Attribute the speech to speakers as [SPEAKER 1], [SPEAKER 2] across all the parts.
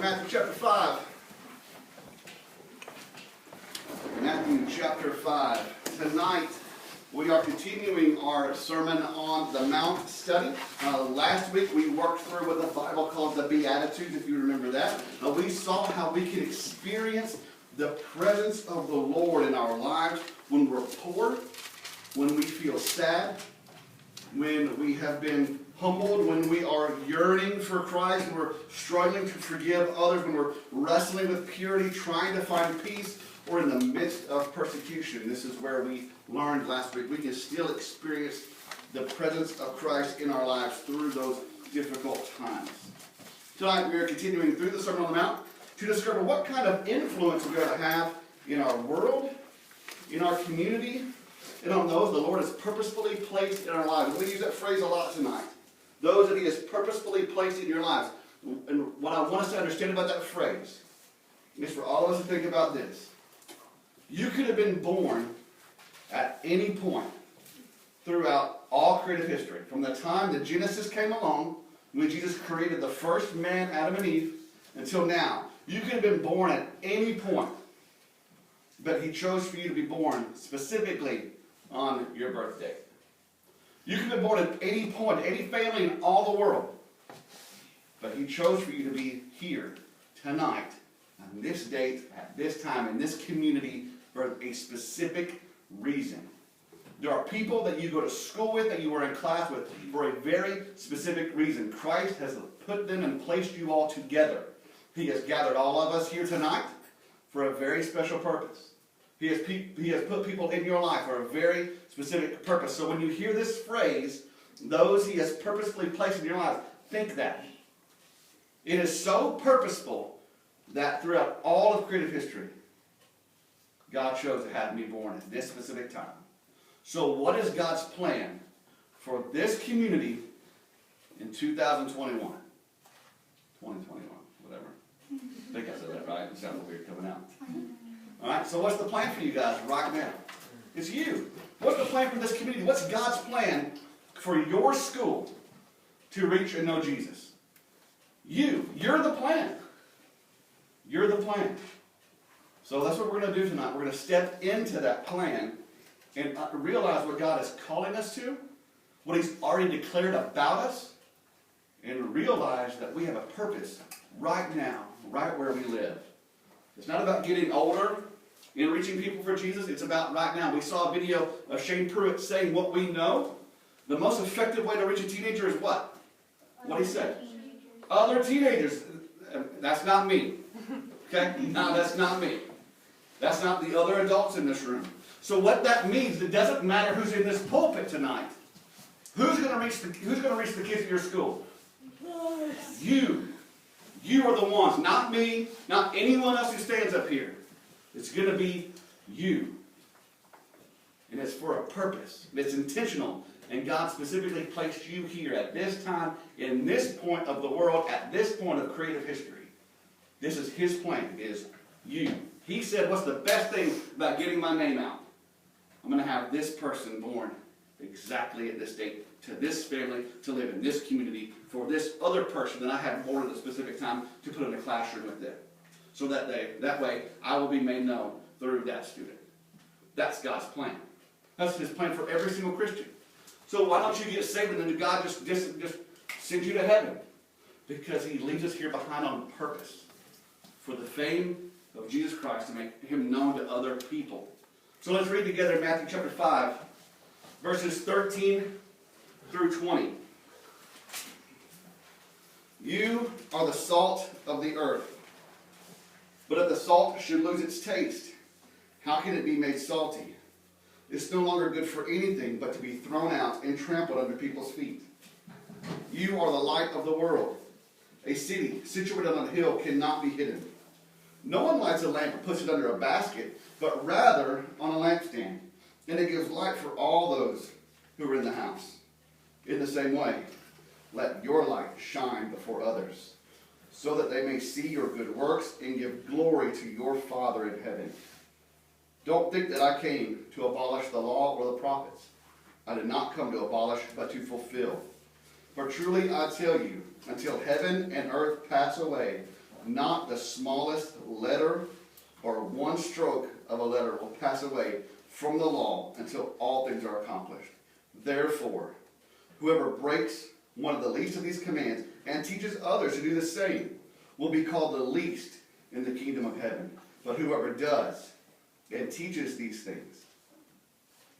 [SPEAKER 1] Matthew chapter 5. Matthew chapter 5. Tonight we are continuing our Sermon on the Mount study. Last week we worked through what the Bible calls the Beatitudes, if you remember that. We saw how we can experience the presence of the Lord in our lives when we're poor, when we feel sad, when we have been humbled, when we are yearning for Christ, when we're struggling to forgive others, when we're wrestling with purity, trying to find peace, or in the midst of persecution. This is where we learned last week we can still experience the presence of Christ in our lives through those difficult times. Tonight we are continuing through the Sermon on the Mount to discover what kind of influence we are to have in our world, in our community, and on those the Lord has purposefully placed in our lives. We use that phrase a lot tonight. Those that He has purposefully placed in your lives. And what I want us to understand about that phrase is for all of us to think about this. You could have been born at any point throughout all creative history. From the time that Genesis came along, when Jesus created the first man, Adam and Eve, until now. You could have been born at any point. But He chose for you to be born specifically on your birthday. You could have been born at any point, any family in all the world. But He chose for you to be here tonight, on this date, at this time, in this community, for a specific reason. There are people that you go to school with, that you are in class with, for a very specific reason. Christ has put them and placed you all together. He has gathered all of us here tonight for a very special purpose. He has put people in your life for a very specific purpose. So when you hear this phrase, those He has purposefully placed in your life, think that. It is so purposeful that throughout all of creative history, God chose to have me born at this specific time. So what is God's plan for this community in 2021? 2021, whatever. I think I said that right. It sounded weird coming out. Alright, so what's the plan for you guys right now? It's you. What's the plan for this community? What's God's plan for your school to reach and know Jesus? You're the plan. You're the plan. So that's what we're going to do tonight. We're going to step into that plan and realize what God is calling us to, what He's already declared about us, and realize that we have a purpose right now, right where we live. It's not about getting older and reaching people for Jesus. It's about right now. We saw a video of Shane Pruitt saying what we know. The most effective way to reach a teenager is what? What he said. Other teenagers. That's not me. Okay? No, that's not me. That's not the other adults in this room. So what that means, it doesn't matter who's in this pulpit tonight. Who's going to reach the kids at your school? You. You are the ones, not me, not anyone else who stands up here. It's going to be you. And it's for a purpose. It's intentional. And God specifically placed you here at this time, in this point of the world, at this point of creative history. This is His plan, is you. He said, what's the best thing about getting my name out? I'm going to have this person born exactly at this date, to this family, to live in this community, for this other person that I have born at a specific time to put in a classroom with them. So that way, I will be made known through that student. That's God's plan. That's His plan for every single Christian. So why don't you get saved and then God just send you to heaven? Because He leaves us here behind on purpose. For the fame of Jesus Christ, to make Him known to other people. So let's read together Matthew chapter 5, verses 13 through 20. You are the salt of the earth. But if the salt should lose its taste, how can it be made salty? It's no longer good for anything but to be thrown out and trampled under people's feet. You are the light of the world. A city situated on a hill cannot be hidden. No one lights a lamp or puts it under a basket, but rather on a lampstand, and it gives light for all those who are in the house. In the same way, let your light shine before others, so that they may see your good works and give glory to your Father in heaven. Don't think that I came to abolish the law or the prophets. I did not come to abolish, but to fulfill. For truly I tell you, until heaven and earth pass away, not the smallest letter or one stroke of a letter will pass away from the law until all things are accomplished. Therefore, whoever breaks one of the least of these commands and teaches others to do the same will be called the least in the kingdom of heaven. But whoever does and teaches these things,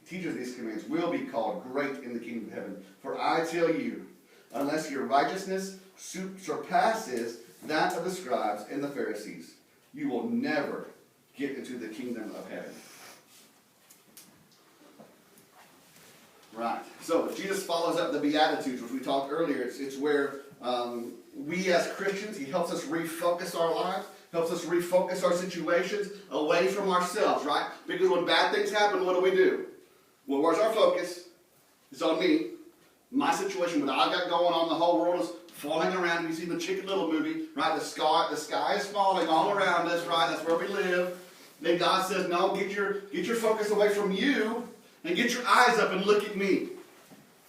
[SPEAKER 1] teaches these commands, will be called great in the kingdom of heaven. For I tell you, unless your righteousness surpasses that of the scribes and the Pharisees, you will never get into the kingdom of heaven. Right. So Jesus follows up the Beatitudes, which we talked earlier. It's where we as Christians, he helps us refocus our lives, helps us refocus our situations away from ourselves, right? Because when bad things happen, what do? Well, where's our focus? It's on me. My situation, what I got going on, the whole world is falling around. You see the Chicken Little movie, right? The sky is falling all around us, right? That's where we live. Then God says, no, get your focus away from you and get your eyes up and look at me.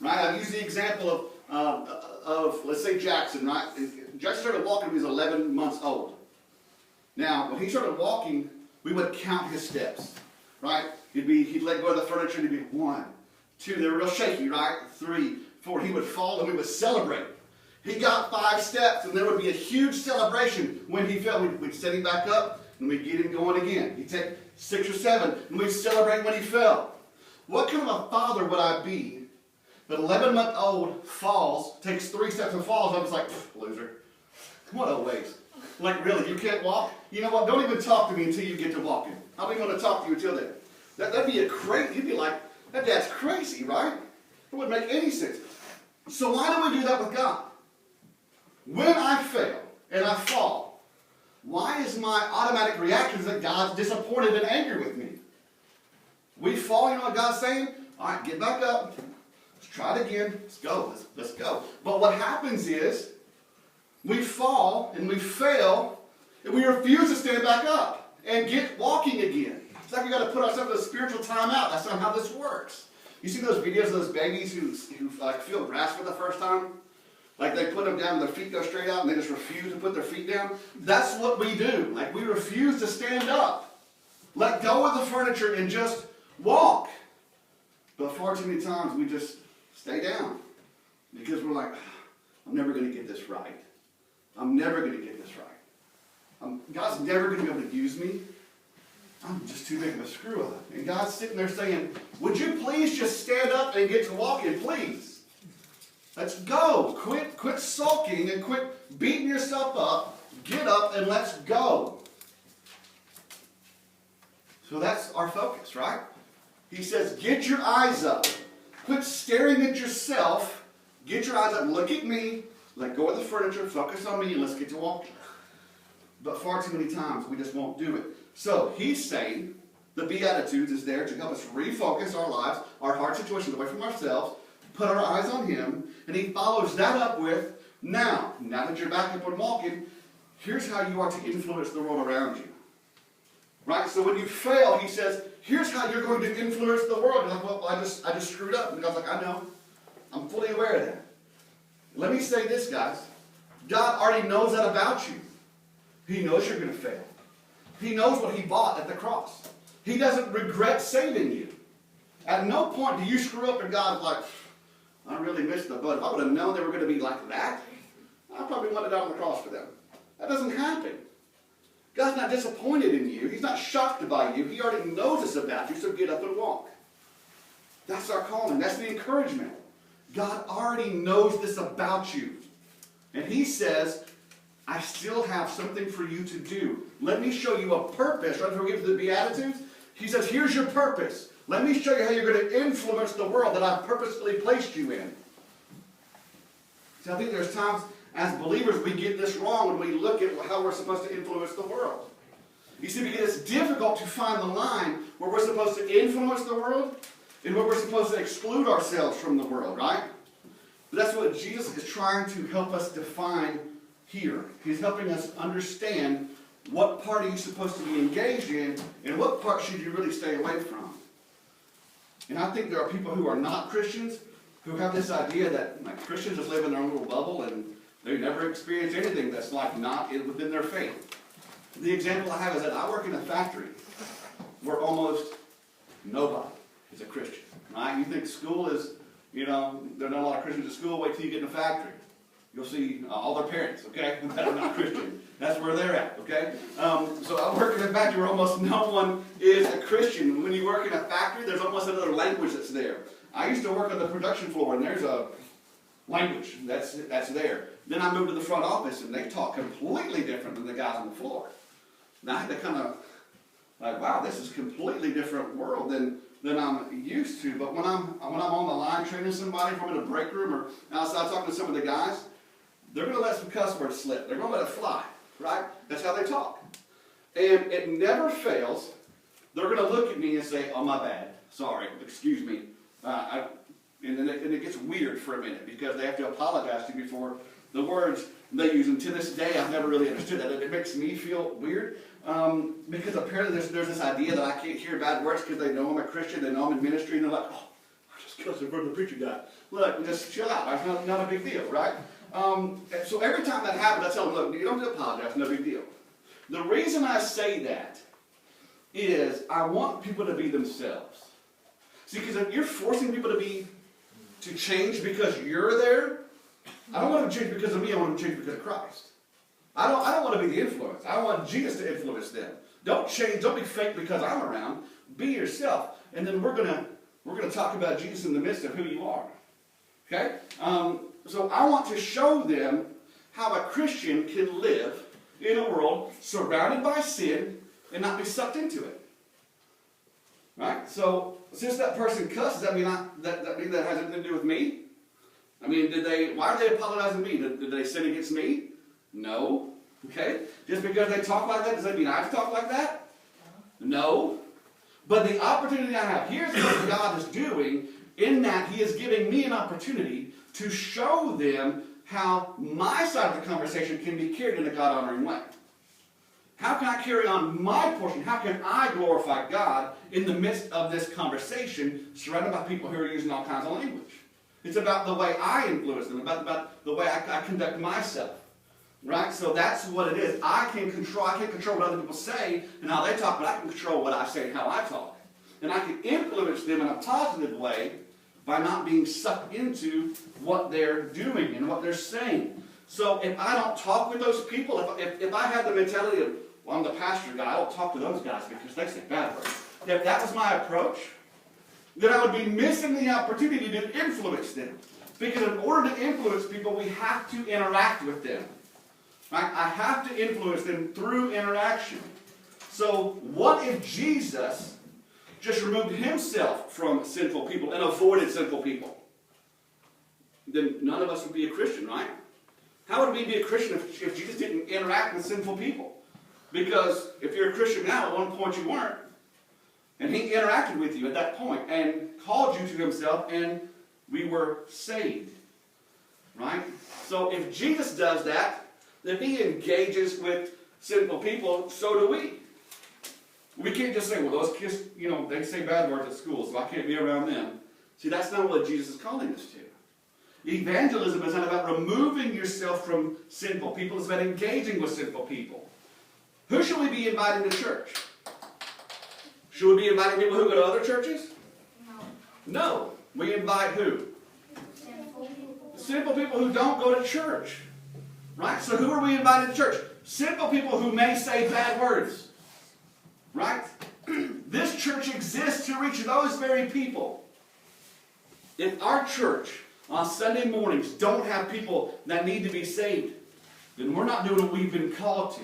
[SPEAKER 1] Right? I've used the example of let's say Jackson, right? Jackson started walking when he was 11 months old. Now, when he started walking, we would count his steps, right? He'd let go of the furniture and he'd be 1, 2, they were real shaky, right? 3, 4, he would fall and we would celebrate. He got 5 steps and there would be a huge celebration when he fell. We'd set him back up and we'd get him going again. He'd take 6 or 7 and we'd celebrate when he fell. What kind of a father would I be that 11-month-old falls, takes 3 steps and falls, I'm just like, loser. What a waste. Like, really, you can't walk? You know what? Don't even talk to me until you get to walking. I'll be going to talk to you until then. That'd be you'd be like, that dad's crazy, right? It wouldn't make any sense. So why do we do that with God? When I fail and I fall, why is my automatic reaction that God's disappointed and angry with me? We fall, you know what God's saying? All right, get back up. Let's try it again. Let's go. Let's go. But what happens is, we fall and we fail and we refuse to stand back up and get walking again. It's like we got to put ourselves in a spiritual timeout. That's not how this works. You see those videos of those babies who like feel grass for the first time? Like they put them down and their feet go straight out and they just refuse to put their feet down? That's what we do. Like we refuse to stand up. Let go of the furniture and just walk. But far too many times we just stay down. Because we're like, I'm never going to get this right. I'm never going to get this right. God's never going to be able to use me. I'm just too big of a screw up. And God's sitting there saying, would you please just stand up and get to walking, please? Let's go. Quit sulking and quit beating yourself up. Get up and let's go. So that's our focus, right? He says, get your eyes up. Quit staring at yourself. Get your eyes up. Look at me. Let go of the furniture. Focus on me and let's get to walking. But far too many times we just won't do it. So he's saying the Beatitudes is there to help us refocus our lives, our heart situations away from ourselves, put our eyes on him, and he follows that up with, now that you're back up and walking, here's how you are to influence the world around you. Right? So when you fail, he says, here's how you're going to influence the world. You're like, well, I just screwed up. And God's like, I know. I'm fully aware of that. Let me say this, guys. God already knows that about you. He knows you're going to fail. He knows what he bought at the cross. He doesn't regret saving you. At no point do you screw up and God's like, I really missed the boat. If I would have known they were going to be like that, I probably wouldn't have died on the cross for them. That doesn't happen. God's not disappointed in you. He's not shocked by you. He already knows this about you, so get up and walk. That's our calling. That's the encouragement. God already knows this about you. And he says, I still have something for you to do. Let me show you a purpose. Right before we get to the Beatitudes, he says, here's your purpose. Let me show you how you're going to influence the world that I've purposefully placed you in. See, I think there's times as believers we get this wrong when we look at how we're supposed to influence the world. You see, because it's difficult to find the line where we're supposed to influence the world and where we're supposed to exclude ourselves from the world, right? But that's what Jesus is trying to help us define here. He's helping us understand what part are you supposed to be engaged in and what part should you really stay away from. And I think there are people who are not Christians who have this idea that like, Christians just live in their own little bubble and They never experience anything that's like not within their faith. The example I have is that I work in a factory where almost nobody is a Christian. Right? You think school is, there are not a lot of Christians at school. Wait till you get in a factory. You'll see all their parents, okay, that are not Christian. That's where they're at, okay? So I work in a factory where almost no one is a Christian. When you work in a factory, there's almost another language that's there. I used to work on the production floor, and there's a language that's there. Then I moved to the front office, and they talk completely different than the guys on the floor. Now I had to kind of, like, wow, this is a completely different world than I'm used to. But when I'm on the line training somebody, if I'm in a break room or outside talking to some of the guys, they're going to let some cuss words slip. They're going to let it fly, right? That's how they talk. And it never fails. They're going to look at me and say, oh, my bad. Sorry. Excuse me. And then it gets weird for a minute because they have to apologize to me for the words they use. And to this day, I've never really understood that. It makes me feel weird because apparently there's this idea that I can't hear bad words because they know I'm a Christian, they know I'm in ministry, and they're like, oh, I just cussed in front of the preacher guy. Look, just chill out. It's not a big deal, right? So every time that happens, I tell them, look, you don't have to apologize, no big deal. The reason I say that is I want people to be themselves. See, because if you're forcing people to change because you're there, I don't want them to change because of me, I want them to change because of Christ. I don't want to be the influence. I want Jesus to influence them. Don't change, don't be fake because I'm around. Be yourself. And then we're gonna talk about Jesus in the midst of who you are. Okay? So I want to show them how a Christian can live in a world surrounded by sin and not be sucked into it. Right? So since that person cussed, does that mean that has anything to do with me? I mean, why are they apologizing to me? Did they sin against me? No. Okay? Just because they talk like that, does that mean I have to talk like that? No. But the opportunity I have, here's what God is doing in that He is giving me an opportunity to show them how my side of the conversation can be carried in a God-honoring way. How can I carry on my portion? How can I glorify God in the midst of this conversation surrounded by people who are using all kinds of language? It's about the way I influence them, about the way I conduct myself. Right? So that's what it is. I can't control what other people say and how they talk, but I can control what I say and how I talk. And I can influence them in a positive way by not being sucked into what they're doing and what they're saying. So if I don't talk with those people, if I have the mentality of, well, I'm the pastor guy, I don't talk to those guys because they say bad words. If that was my approach, then I would be missing the opportunity to influence them. Because in order to influence people, we have to interact with them. Right? I have to influence them through interaction. So what if Jesus just removed himself from sinful people and avoided sinful people? Then none of us would be a Christian, right? How would we be a Christian if Jesus didn't interact with sinful people? Because if you're a Christian now, at one point you weren't. And he interacted with you at that point and called you to himself, and we were saved. Right? So if Jesus does that, if he engages with sinful people, so do we. We can't just say, well, those kids, they say bad words at school, so I can't be around them. See, that's not what Jesus is calling us to. Evangelism is not about removing yourself from sinful people. It's about engaging with sinful people. Who should we be inviting to church? Should we be inviting people who go to other churches? No. We invite who? Sinful people who don't go to church. Right? So who are we inviting to church? Simple people who may say bad words. Right? This church exists to reach those very people. If our church on Sunday mornings don't have people that need to be saved, then we're not doing what we've been called to.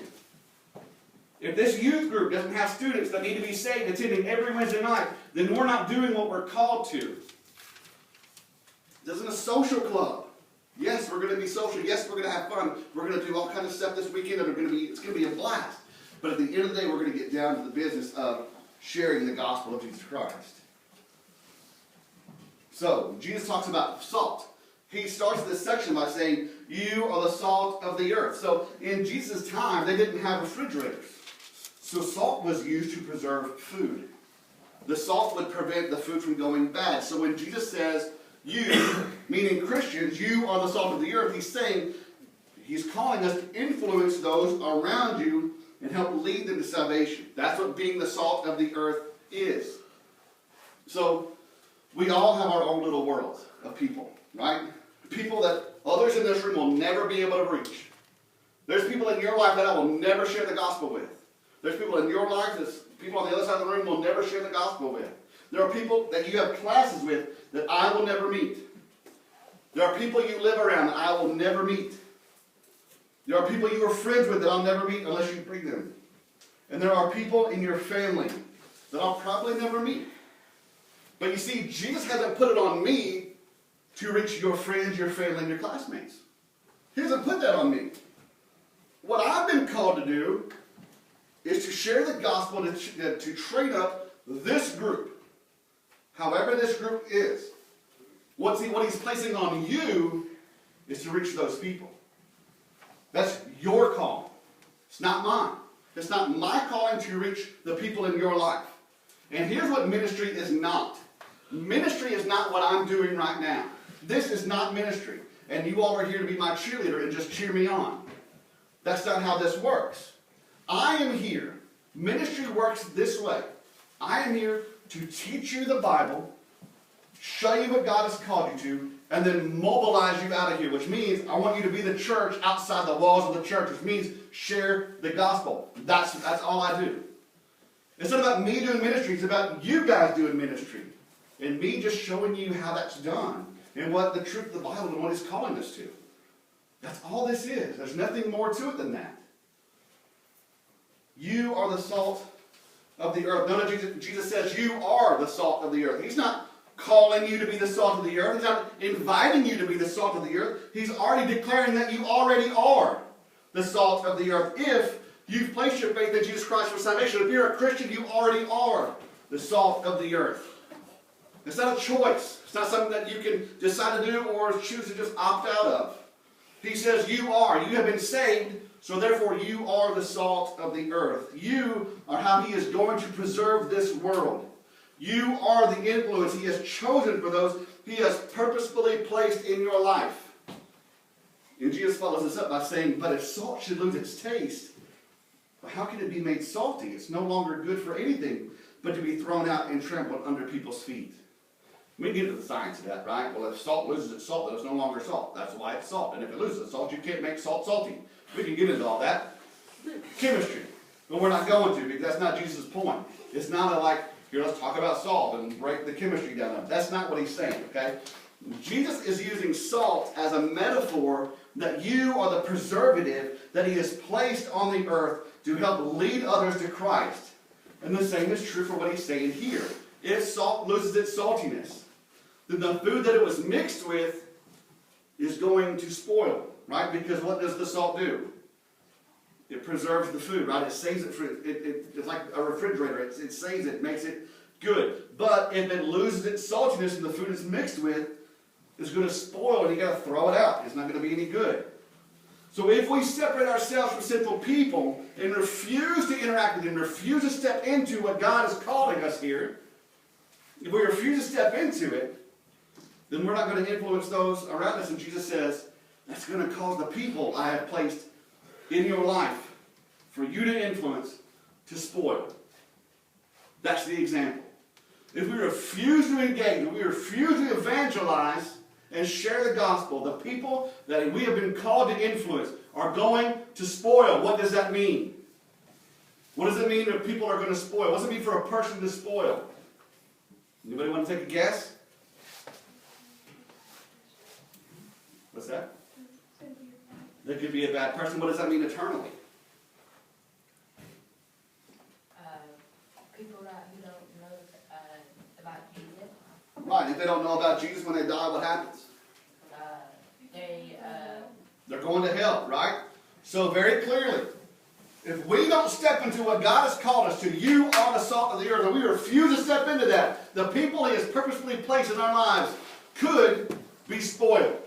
[SPEAKER 1] If this youth group doesn't have students that need to be saved attending every Wednesday night, then we're not doing what we're called to. This isn't a social club. Yes, we're going to be social. Yes, we're going to have fun. We're going to do all kinds of stuff this weekend, and it's going to be a blast. But at the end of the day, we're going to get down to the business of sharing the gospel of Jesus Christ. So, Jesus talks about salt. He starts this section by saying, you are the salt of the earth. So, in Jesus' time, they didn't have refrigerators. So, salt was used to preserve food. The salt would prevent the food from going bad. So, when Jesus says, you, meaning Christians, you are the salt of the earth, he's saying, He's calling us to influence those around you and help lead them to salvation. That's what being the salt of the earth is. So, we all have our own little worlds of people, right? People that others in this room will never be able to reach. There's people in your life that I will never share the gospel with. There's people in your life that people on the other side of the room will never share the gospel with. There are people that you have classes with that I will never meet. There are people you live around that I will never meet. There are people you are friends with that I'll never meet unless you bring them. And there are people in your family that I'll probably never meet. But you see, Jesus hasn't put it on me to reach your friends, your family, and your classmates. He hasn't put that on me. What I've been called to do is to share the gospel, to train up this group, however this group is. What he's placing on you is to reach those people. That's your call. It's not mine. It's not my calling to reach the people in your life. And here's what ministry is not. Ministry is not what I'm doing right now. This is not ministry. And you all are here to be my cheerleader and just cheer me on. That's not how this works. I am here. Ministry works this way. I am here to teach you the Bible, show you what God has called you to, and then mobilize you out of here, which means I want you to be the church outside the walls of the church, which means share the gospel. That's all I do. It's not about me doing ministry. It's about you guys doing ministry. And me just showing you how that's done and what the truth of the Bible and what He's calling us to. That's all this is. There's nothing more to it than that. You are the salt of the earth. No, Jesus says you are the salt of the earth. He's not calling you to be the salt of the earth. He's not inviting you to be the salt of the earth. He's already declaring that you already are the salt of the earth. If you've placed your faith in Jesus Christ for salvation, if you're a Christian, you already are the salt of the earth. It's not a choice. It's not something that you can decide to do or choose to just opt out of. He says you are. You have been saved, so therefore you are the salt of the earth. You are how He is going to preserve this world. You are the influence He has chosen for those He has purposefully placed in your life. And Jesus follows this up by saying, but if salt should lose its taste, well, how can it be made salty? It's no longer good for anything but to be thrown out and trampled under people's feet. We get into the science of that, right? Well, if salt loses its salt, then it's no longer salt. That's why it's salt. And if it loses its salt, you can't make salt salty. We can get into all that. Chemistry. But we're not going to, because that's not Jesus' point. It's not like, here, let's talk about salt and break the chemistry down. That's not what He's saying, okay? Jesus is using salt as a metaphor that you are the preservative that He has placed on the earth to help lead others to Christ. And the same is true for what He's saying here. If salt loses its saltiness, then the food that it was mixed with is going to spoil, right? Because what does the salt do? It preserves the food, right? It saves it. It's like a refrigerator. It saves it, makes it good. But if it loses its saltiness and the food it's mixed with is going to spoil and you got to throw it out. It's not going to be any good. So if we separate ourselves from sinful people and refuse to interact with them, refuse to step into what God is calling us here, if we refuse to step into it, then we're not going to influence those around us. And Jesus says, that's going to cause the people I have placed in your life for you to influence to spoil. That's the example. If we refuse to engage, if we refuse to evangelize and share the gospel, the people that we have been called to influence are going to spoil. What does that mean? What does it mean if people are going to spoil? What does it mean for a person to spoil? Anybody want to take a guess? What's that? They could be a bad person. What does that mean eternally?
[SPEAKER 2] People who don't know about Jesus.
[SPEAKER 1] Right. If they don't know about Jesus when they die, what happens? They're going to hell, right? So very clearly, if we don't step into what God has called us to, you are the salt of the earth, and we refuse to step into that, the people He has purposefully placed in our lives could be spoiled.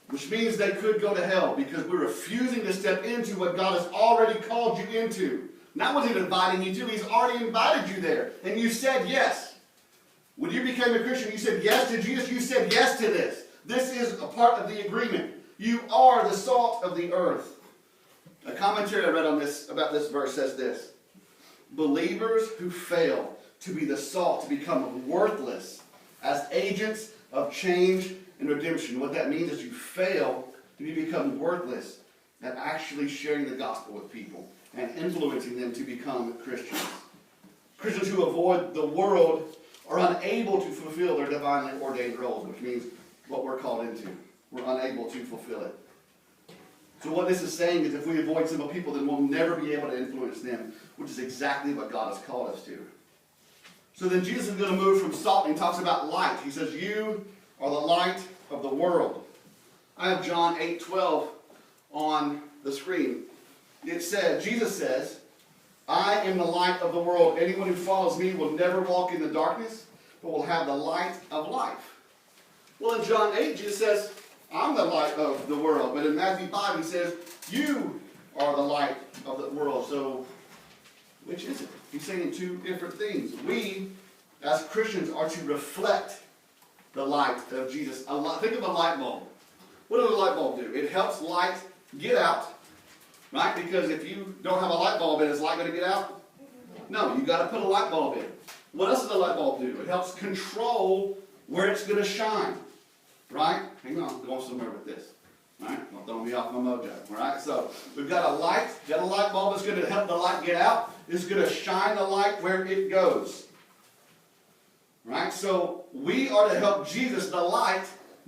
[SPEAKER 1] Which means they could go to hell because we're refusing to step into what God has already called you into. Not what He's inviting you to, He's already invited you there. And you said yes. When you became a Christian, you said yes to Jesus, you said yes to this. This is a part of the agreement. You are the salt of the earth. A commentary I read on this about this verse says this: believers who fail to be the salt to become worthless as agents of change and redemption. What that means is you fail to become worthless at actually sharing the gospel with people and influencing them to become Christians. Christians who avoid the world are unable to fulfill their divinely ordained roles, which means what we're called into. We're unable to fulfill it. So what this is saying is if we avoid simple people, then we'll never be able to influence them, which is exactly what God has called us to. So then Jesus is going to move from salt, and he talks about light. He says, you are the light of the world. I have John 8:12 on the screen. It says, Jesus says, I am the light of the world. Anyone who follows me will never walk in the darkness, but will have the light of life. Well, in John 8, Jesus says, I'm the light of the world. But in Matthew 5, he says, you are the light of the world. So, which is it? He's saying two different things. We, as Christians, are to reflect the light of Jesus. Think of a light bulb. What does a light bulb do? It helps light get out, right? Because if you don't have a light bulb in, is light going to get out? No, you've got to put a light bulb in. What else does a light bulb do? It helps control where it's going to shine, right? Hang on, I'm going somewhere with this. All right, don't throw me off my mojo. All right, so we've got a light bulb that's going to help the light get out. It's going to shine the light where it goes. Right? So we are to help Jesus, the light,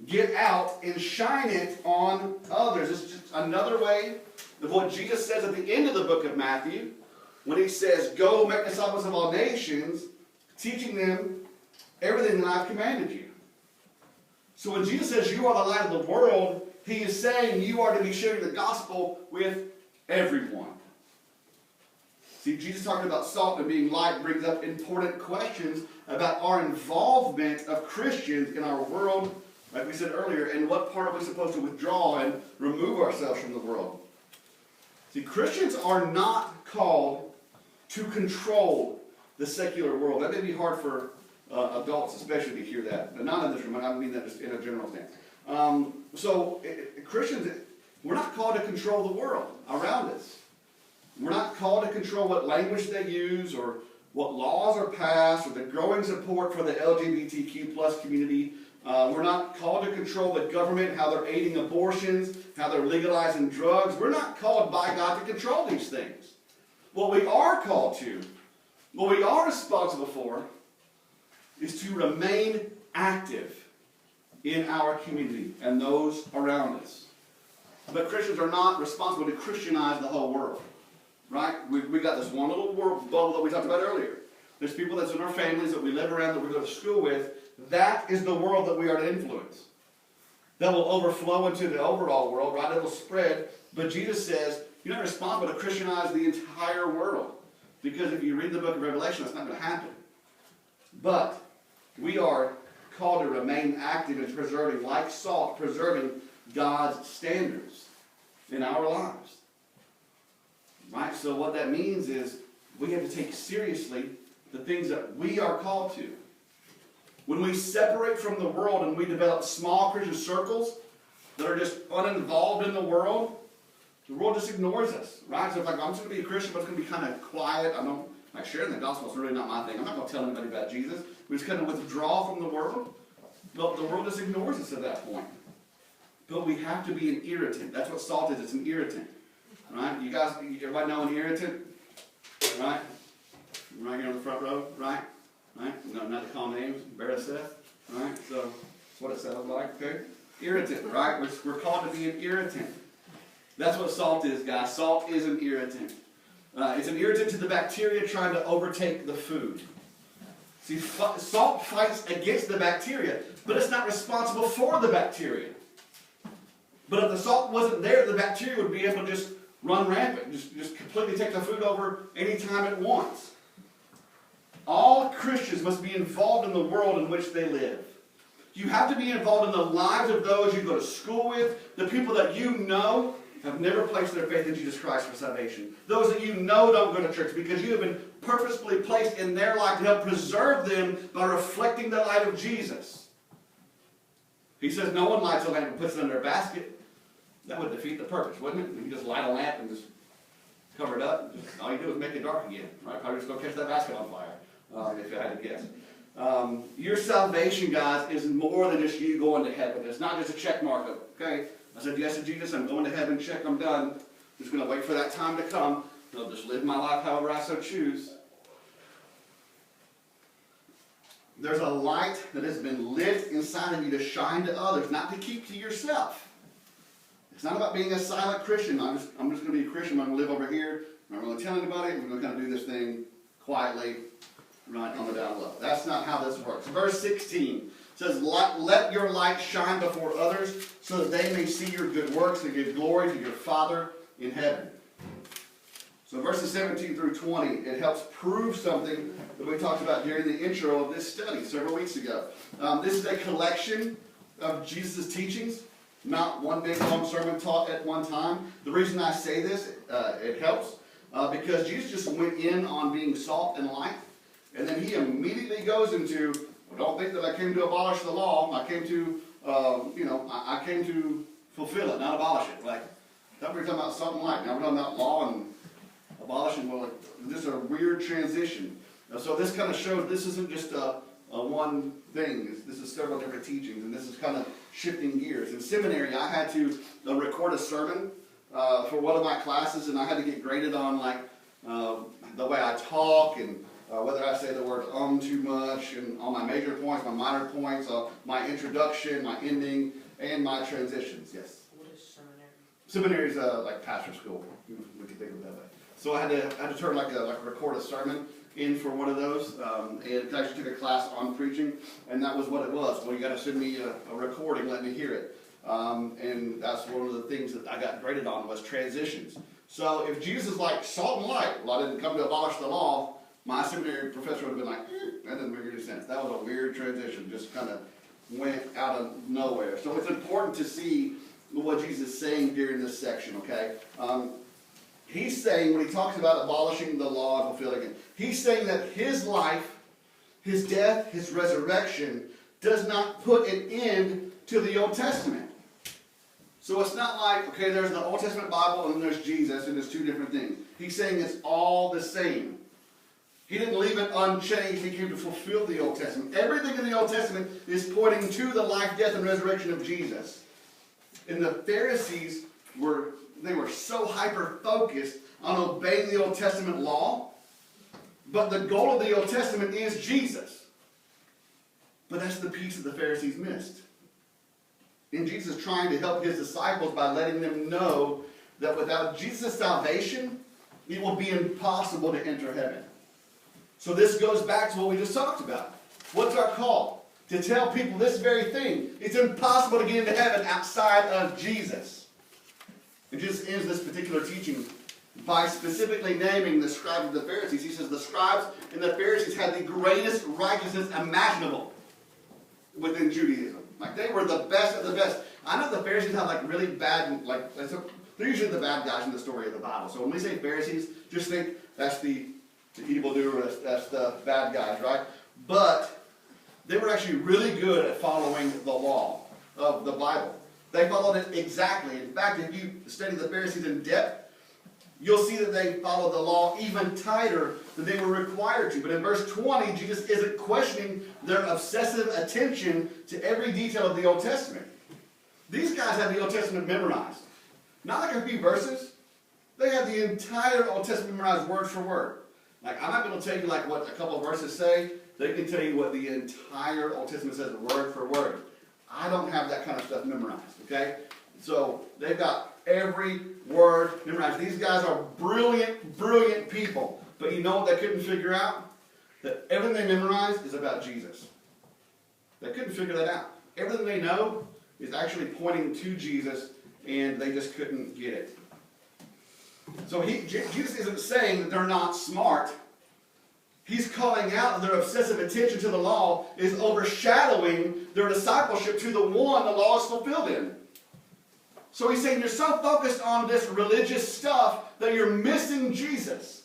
[SPEAKER 1] get out and shine it on others. It's just another way of what Jesus says at the end of the book of Matthew when he says, go make disciples of all nations, teaching them everything that I've commanded you. So when Jesus says you are the light of the world, he is saying you are to be sharing the gospel with everyone. See, Jesus talking about salt and being light brings up important questions about our involvement of Christians in our world, like we said earlier, and what part are we supposed to withdraw and remove ourselves from the world. See, Christians are not called to control the secular world. That may be hard for adults especially to hear that, but not in this room. I mean that just in a general sense. Christians, we're not called to control the world around us. We're not called to control what language they use or what laws are passed or the growing support for the LGBTQ plus community. We're not called to control the government, how they're aiding abortions, how they're legalizing drugs. We're not called by God to control these things. What we are called to, what we are responsible for, is to remain active in our community and those around us. But Christians are not responsible to Christianize the whole world. Right? We got this one little world bubble that we talked about earlier. There's people that's in our families that we live around, that we go to school with. That is the world that we are to influence. That will overflow into the overall world, right? It will spread. But Jesus says, you're not responsible to Christianize the entire world. Because if you read the book of Revelation, that's not going to happen. But we are called to remain active in preserving, like salt, preserving God's standards in our lives. Right? So what that means is we have to take seriously the things that we are called to. When we separate from the world and we develop small Christian circles that are just uninvolved in the world just ignores us. Right? So it's like, I'm just going to be a Christian, but it's going to be kind of quiet. Like sharing the gospel is really not my thing. I'm not going to tell anybody about Jesus. We just kind of withdraw from the world. But the world just ignores us at that point. But we have to be an irritant. That's what salt is. It's an irritant. Right? You guys, everybody know an irritant? Right? Right here on the front row? Right? Right? No, not to call names. Embarrass Seth. Right? So, that's what it sounds like. Okay? Irritant. Right? We're called to be an irritant. That's what salt is, guys. Salt is an irritant. It's an irritant to the bacteria trying to overtake the food. See, salt fights against the bacteria, but it's not responsible for the bacteria. But if the salt wasn't there, the bacteria would be able to just run rampant, just completely take the food over anytime it wants. All Christians must be involved in the world in which they live. You have to be involved in the lives of those you go to school with, the people that you know have never placed their faith in Jesus Christ for salvation. Those that you know don't go to church because you have been purposefully placed in their life to help preserve them by reflecting the light of Jesus. He says no one lights a lamp and puts it under a basket, That would defeat the purpose, wouldn't it? You just light a lamp and just cover it up. All you do is make it dark again, right? Probably just go catch that basket on fire, if you had to guess. Your salvation, guys, is more than just you going to heaven. It's not just a check mark of, okay, I said yes to Jesus, I'm going to heaven, check, I'm done. I'm just going to wait for that time to come. I'll just live my life however I so choose. There's a light that has been lit inside of you to shine to others, not to keep to yourself. It's not about being a silent Christian. I'm just going to be a Christian. I'm going to live over here. I'm not going to tell anybody. We're going to kind of do this thing quietly, right on the down low. That's not how this works. Verse 16 says, let your light shine before others so that they may see your good works and give glory to your Father in heaven. So verses 17 through 20, it helps prove something that we talked about during the intro of this study several weeks ago. This is a collection of Jesus' teachings, not one big long sermon taught at one time. The reason I say this, it helps, because Jesus just went in on being salt and light, and then he immediately goes into, well, don't think that I came to abolish the law. I came to, I came to fulfill it, not abolish it. Like, that we're talking about salt and light. Now we're talking about law and abolishing. Well, this is a weird transition. So this kind of shows this isn't just a one thing. This is several different teachings, and this is kind of shifting gears. In seminary, I had to record a sermon for one of my classes, and I had to get graded on like the way I talk and whether I say the word too much, and on my major points, my minor points, my introduction, my ending, and my transitions. Yes?
[SPEAKER 2] What is seminary?
[SPEAKER 1] Seminary is like pastor school. We can think of it that way. So I had to turn record a sermon in for one of those, and I actually took a class on preaching, and that was what it was. Well, you got to send me a recording, let me hear it, and that's one of the things that I got graded on was transitions. So if Jesus is like salt and light, well, I didn't come to abolish the law. My seminary professor would have been like, that doesn't make any sense. That was a weird transition, just kind of went out of nowhere. So it's important to see what Jesus is saying during this section, okay? He's saying, when he talks about abolishing the law and fulfilling it, he's saying that his life, his death, his resurrection does not put an end to the Old Testament. So it's not like, okay, there's the Old Testament Bible and then there's Jesus and there's two different things. He's saying it's all the same. He didn't leave it unchanged. He came to fulfill the Old Testament. Everything in the Old Testament is pointing to the life, death, and resurrection of Jesus. And the Pharisees were so hyper-focused on obeying the Old Testament law, but the goal of the Old Testament is Jesus. But that's the piece that the Pharisees missed. And Jesus is trying to help his disciples by letting them know that without Jesus' salvation, it will be impossible to enter heaven. So this goes back to what we just talked about. What's our call? To tell people this very thing. It's impossible to get into heaven outside of Jesus. And Jesus ends this particular teaching by specifically naming the scribes and the Pharisees. He says the scribes and the Pharisees had the greatest righteousness imaginable within Judaism. Like, they were the best of the best. I know the Pharisees have like really bad, they're usually the bad guys in the story of the Bible. So when we say Pharisees, just think that's the evildoer, that's the bad guys, right? But they were actually really good at following the law of the Bible. They followed it exactly. In fact, if you study the Pharisees in depth, you'll see that they followed the law even tighter than they were required to. But in verse 20, Jesus isn't questioning their obsessive attention to every detail of the Old Testament. These guys had the Old Testament memorized. Not like a few verses. They had the entire Old Testament memorized word for word. Like, I'm not going to tell you like what a couple of verses say. They can tell you what the entire Old Testament says word for word. I don't have that kind of stuff memorized, okay? So they've got every word memorized. These guys are brilliant, brilliant people. But you know what they couldn't figure out? That everything they memorized is about Jesus. They couldn't figure that out. Everything they know is actually pointing to Jesus, and they just couldn't get it. So Jesus isn't saying that they're not smart. He's calling out that their obsessive attention to the law is overshadowing their discipleship to the one the law is fulfilled in. So he's saying you're so focused on this religious stuff that you're missing Jesus.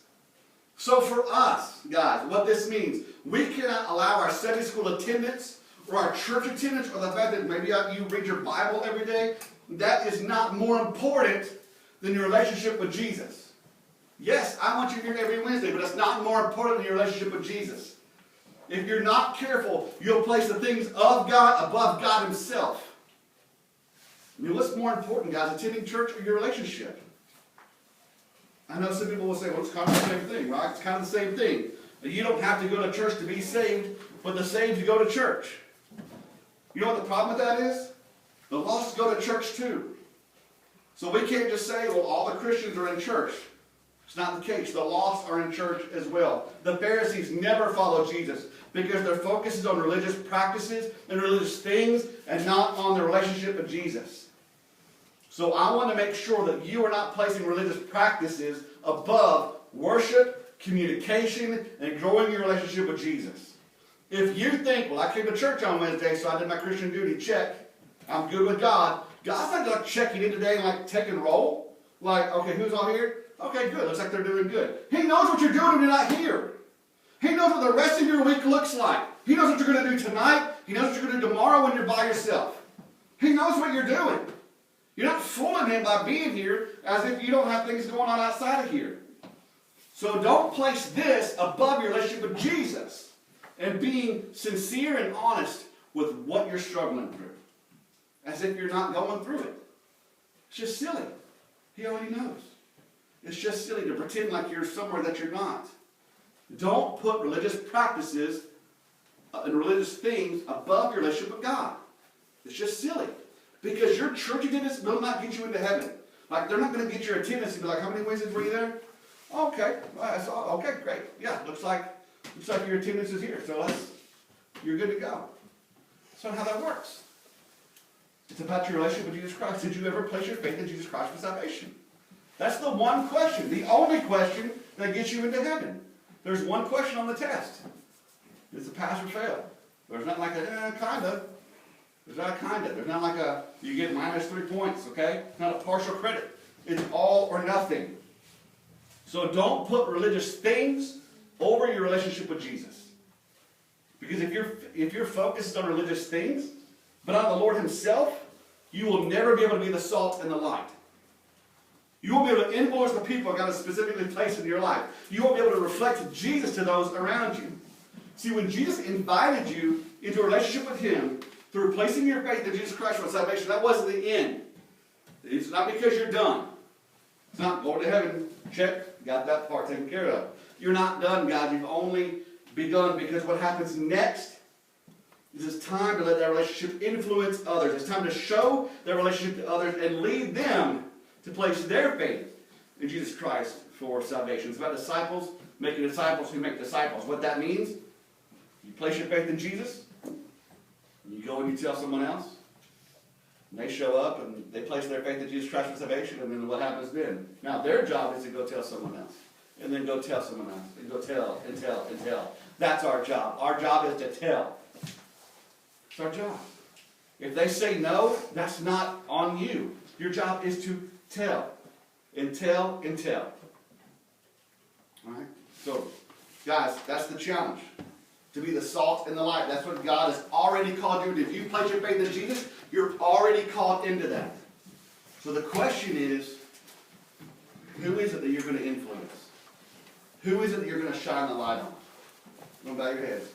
[SPEAKER 1] So for us, guys, what this means, we cannot allow our Sunday school attendance or our church attendance or the fact that maybe you read your Bible every day, that is not more important than your relationship with Jesus. Yes, I want you here every Wednesday, but it's not more important than your relationship with Jesus. If you're not careful, you'll place the things of God above God himself. I mean, what's more important, guys, attending church or your relationship? I know some people will say, well, it's kind of the same thing, right? It's kind of the same thing. You don't have to go to church to be saved, but the saved go to church. You know what the problem with that is? The lost go to church too. So we can't just say, well, all the Christians are in church. It's not the case. The lost are in church as well. The Pharisees never followed Jesus because their focus is on religious practices and religious things and not on their relationship with Jesus. So I want to make sure that you are not placing religious practices above worship, communication, and growing your relationship with Jesus. If you think, well, I came to church on Wednesday, so I did my Christian duty, check. I'm good with God. God's not like checking in today and like take and roll. Like, okay, who's all here? Okay, good. Looks like they're doing good. He knows what you're doing when you're not here. He knows what the rest of your week looks like. He knows what you're going to do tonight. He knows what you're going to do tomorrow when you're by yourself. He knows what you're doing. You're not fooling him by being here as if you don't have things going on outside of here. So don't place this above your relationship with Jesus and being sincere and honest with what you're struggling through. As if you're not going through it. It's just silly. He already knows. It's just silly to pretend like you're somewhere that you're not. Don't put religious practices and religious things above your relationship with God. It's just silly. Because your church attendance will not get you into heaven. Like, they're not going to get your attendance and be like, how many Wednesdays were you there? Okay. Okay, great. Yeah, looks like your attendance is here. So you're good to go. That's not how that works. It's about your relationship with Jesus Christ. Did you ever place your faith in Jesus Christ for salvation? That's the one question, the only question that gets you into heaven. There's one question on the test. It's a pass or fail. There's not like a, kinda. There's not a kinda. There's not like a, you get -3 points, okay? It's not a partial credit. It's all or nothing. So don't put religious things over your relationship with Jesus. Because if your focus is on religious things, but on the Lord himself, you will never be able to be the salt and the light. You won't be able to influence the people God has specifically placed in your life. You won't be able to reflect Jesus to those around you. See, when Jesus invited you into a relationship with him through placing your faith in Jesus Christ for salvation, that wasn't the end. It's not because you're done. It's not going to heaven, check, got that part taken care of. You're not done, guys. You've only begun, because what happens next is it's time to let that relationship influence others. It's time to show that relationship to others and lead them to place their faith in Jesus Christ for salvation. It's about disciples making disciples who make disciples. What that means, you place your faith in Jesus, and you go and you tell someone else, and they show up and they place their faith in Jesus Christ for salvation, and then what happens then? Now their job is to go tell someone else, and then go tell someone else, and go tell, and tell, and tell. That's our job. Our job is to tell. It's our job. If they say no, that's not on you. Your job is to tell. And tell and tell. Alright? So, guys, that's the challenge. To be the salt and the light. That's what God has already called you to. If you place your faith in Jesus, you're already called into that. So the question is, who is it that you're going to influence? Who is it that you're going to shine the light on? Don't bow your heads.